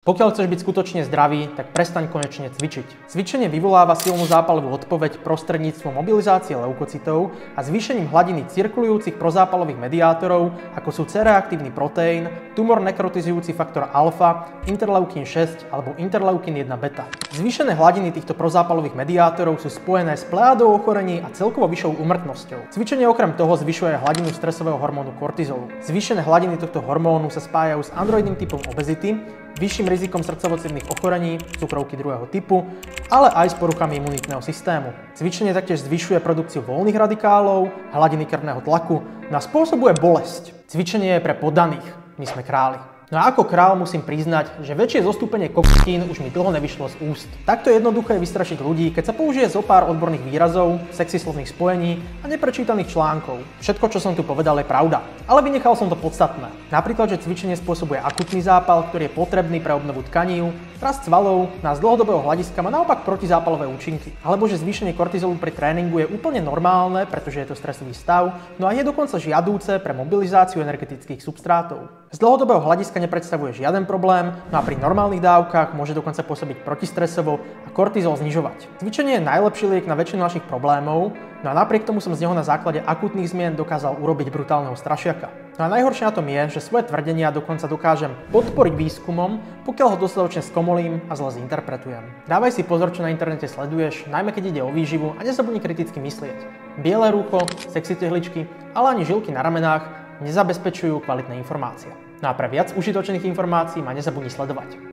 Pokiaľ chceš byť skutočne zdravý, tak prestaň konečne cvičiť. Cvičenie vyvoláva silnú zápalovú odpoveď prostredníctvom mobilizácie leukocitov a zvýšením hladiny cirkulujúcich prozápalových mediátorov, ako sú C-reaktívny proteín, tumor nekrotizujúci faktor alfa, interleukín 6 alebo interleukín 1 beta. Zvýšené hladiny týchto prozápalových mediátorov sú spojené s plejádou ochorení a celkovo vyššou úmrtnosťou. Cvičenie okrem toho zvyšuje hladinu stresového hormónu kortizolu. Zvýšené hladiny tohto hormónu sa spájajú s androidným typom obezity, vyšším rizikom srdcovo-cievnych ochorení, cukrovky druhého typu, ale aj s poruchami imunitného systému. Cvičenie taktiež zvyšuje produkciu voľných radikálov, hladiny krvného tlaku a spôsobuje bolesť. Cvičenie je pre poddaných, my sme králi. No a ako král musím priznať, že väčšie zostúpenie kokosín už mi dlho nevyšlo z úst. Takto jednoducho je vystrašiť ľudí, keď sa použije zo pár odborných výrazov, sexislovných spojení a neprečítaných článkov. Všetko, čo som tu povedal, je pravda, ale vynechal som to podstatné. Napríklad, že cvičenie spôsobuje akutný zápal, ktorý je potrebný pre obnovu tkaní, rast svalov, a z dlhodobého hľadiska má naopak protizápalové účinky. Alebo že zvýšenie kortizolu pri tréningu je úplne normálne, pretože je to stresový stav, no a je dokonca žiadúce pre mobilizáciu energetických substrátov. Z dlhodobého hľadiska nepredstavuje žiaden problém, no a pri normálnych dávkach môže dokonca pôsobiť protistresovo a kortizol znižovať. Cvičenie je najlepší liek na väčšinu našich problémov, no a napriek tomu som z neho na základe akútnych zmien dokázal urobiť brutálneho strašiaka. No a najhoršie na tom je, že svoje tvrdenia dokonca dokážem podporiť výskumom, pokiaľ ho dostatočne skomolím a zle zinterpretujem. Dávaj si pozor, čo na internete sleduješ, najmä keď ide o výživu, a nezabudni kriticky myslieť. Biele rúcho, sexy tehličky, ale ani žilky na ramenách nezabezpečujú kvalitné informácie. No a pre viac užitočných informácií ma nezabudni sledovať.